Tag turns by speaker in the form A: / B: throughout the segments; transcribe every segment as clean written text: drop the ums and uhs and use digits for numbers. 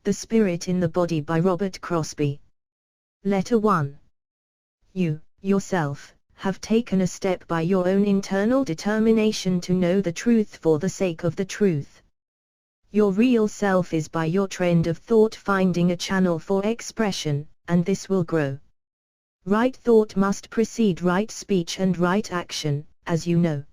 A: The Spirit in the Body by Robert Crosbie. Letter 1. You, yourself, have taken a step by your own internal determination to know the truth for the sake of the truth. Your real self is by your trend of thought finding a channel for expression, and this will grow. Right thought must precede right speech and right action, as you know.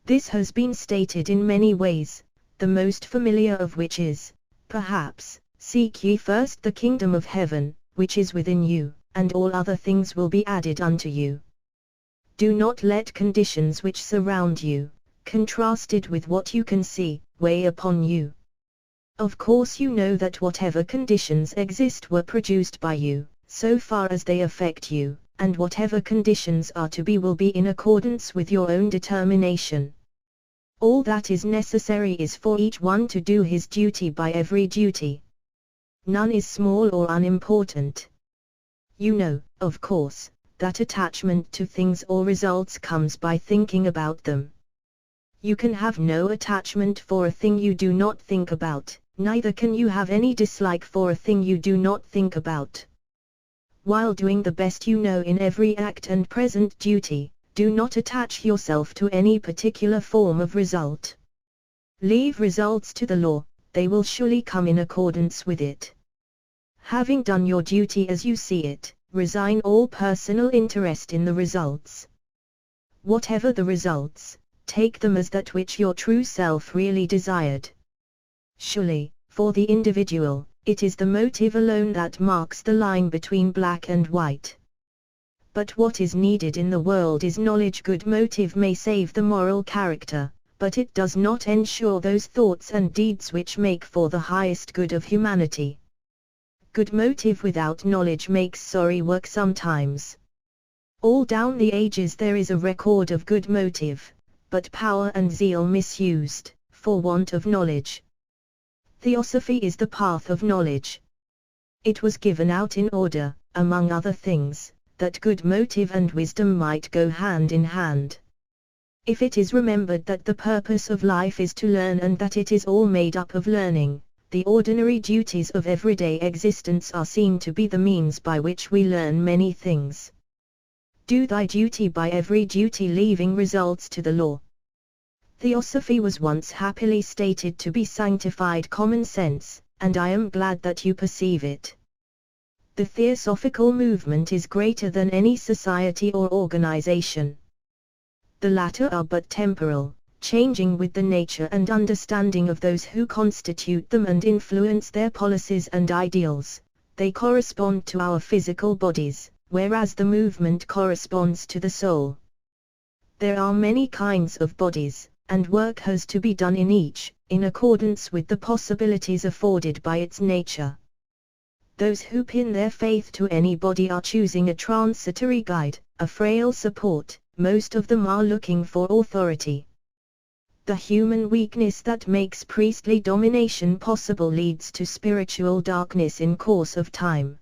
A: This has been stated in many ways, the most familiar of which is, perhaps, seek ye first the kingdom of heaven, which is within you, and all other things will be added unto you. Do not let conditions which surround you, contrasted with what you can see, weigh upon you. Of course you know that whatever conditions exist were produced by you, so far as they affect you, and whatever conditions are to be will be in accordance with your own determination. All that is necessary is for each one to do his duty by every duty. None is small or unimportant. You know, of course, that attachment to things or results comes by thinking about them. You can have no attachment for a thing you do not think about, neither can you have any dislike for a thing you do not think about. While doing the best you know in every act and present duty, do not attach yourself to any particular form of result. Leave results to the law, they will surely come in accordance with it. Having done your duty as you see it, resign all personal interest in the results. Whatever the results, take them as that which your true self really desired. Surely, for the individual, it is the motive alone that marks the line between black and white. But what is needed in the world is knowledge. Good motive may save the moral character, but it does not ensure those thoughts and deeds which make for the highest good of humanity. Good motive without knowledge makes sorry work sometimes. All down the ages there is a record of good motive, but power and zeal misused, for want of knowledge. Theosophy is the path of knowledge. It was given out in order, among other things, that good motive and wisdom might go hand in hand. If it is remembered that the purpose of life is to learn and that it is all made up of learning, the ordinary duties of everyday existence are seen to be the means by which we learn many things. Do thy duty by every duty, leaving results to the law. Theosophy was once happily stated to be sanctified common sense, and I am glad that you perceive it. The Theosophical movement is greater than any society or organization. The latter are but temporal, changing with the nature and understanding of those who constitute them and influence their policies and ideals. They correspond to our physical bodies, whereas the movement corresponds to the soul. There are many kinds of bodies, and work has to be done in each, in accordance with the possibilities afforded by its nature. Those who pin their faith to any body are choosing a transitory guide, a frail support. Most of them are looking for authority. The human weakness that makes priestly domination possible leads to spiritual darkness in course of time.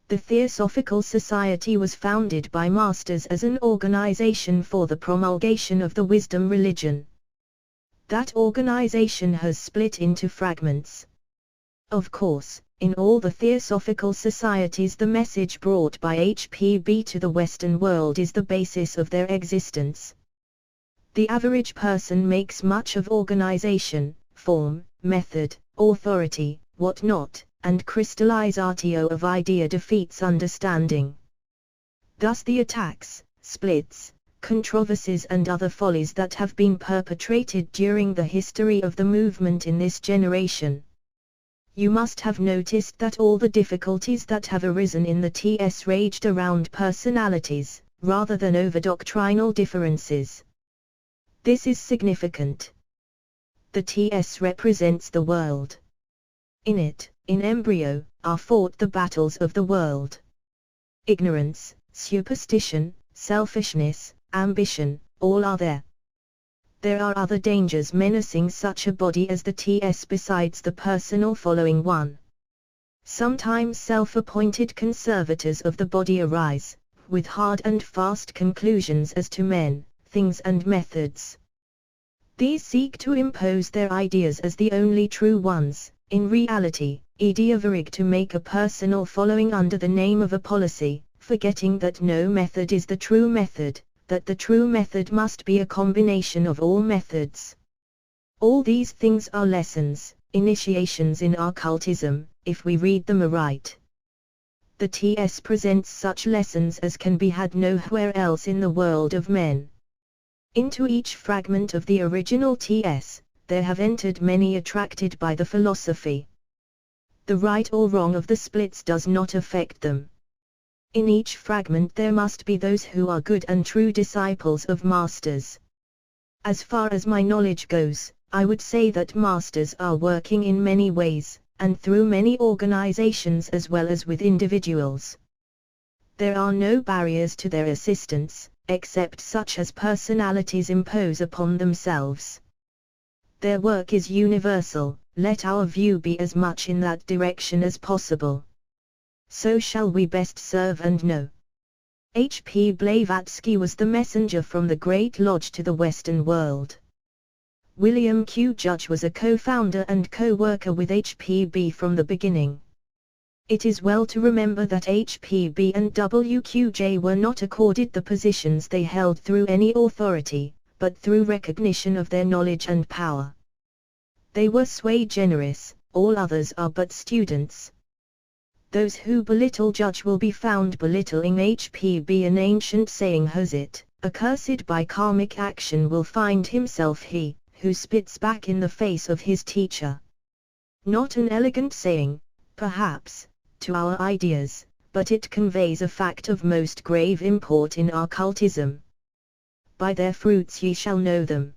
A: The Theosophical Society was founded by masters as an organization for the promulgation of the wisdom religion. That organization has split into fragments. Of course, in all the Theosophical societies the message brought by HPB to the Western world is the basis of their existence. The average person makes much of organization, form, method, authority, whatnot, and crystallizatio of idea defeats understanding. Thus the attacks, splits, controversies and other follies that have been perpetrated during the history of the movement in this generation. You must have noticed that all the difficulties that have arisen in the TS raged around personalities, rather than over doctrinal differences. This is significant. The TS represents the world. In it, in embryo, are fought the battles of the world. Ignorance, superstition, selfishness, ambition, all are there. There are other dangers menacing such a body as the TS besides the personal following one. Sometimes self-appointed conservators of the body arise, with hard and fast conclusions as to men, things and methods. These seek to impose their ideas as the only true ones, In reality, endeavoring to make a personal following under the name of a policy, forgetting that no method is the true method, that the true method must be a combination of all methods. All these things are lessons, initiations in occultism, if we read them aright. The TS presents such lessons as can be had nowhere else in the world of men. Into each fragment of the original TS, there have entered many attracted by the philosophy. The right or wrong of the splits does not affect them. In each fragment there must be those who are good and true disciples of masters. As far as my knowledge goes, I would say that masters are working in many ways, and through many organizations as well as with individuals. There are no barriers to their assistance, except such as personalities impose upon themselves. Their work is universal, let our view be as much in that direction as possible. So shall we best serve and know. H. P. Blavatsky was the messenger from the Great Lodge to the Western world. William Q. Judge was a co-founder and co-worker with HPB from the beginning. It is well to remember that HPB and WQJ were not accorded the positions they held through any authority, but through recognition of their knowledge and power. They were sui generis, all others are but students. Those who belittle Judge will be found belittling HPB. An ancient saying has it, accursed by karmic action will find himself he, who spits back in the face of his teacher. Not an elegant saying, perhaps, to our ideas, but it conveys a fact of most grave import in occultism. By their fruits ye shall know them.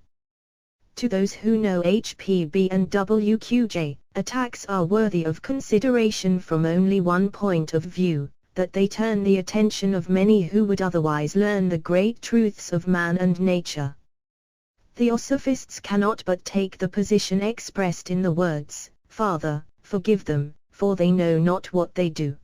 A: To those who know HPB and WQJ, attacks are worthy of consideration from only one point of view, that they turn the attention of many who would otherwise learn the great truths of man and nature. Theosophists cannot but take the position expressed in the words, Father, forgive them, for they know not what they do.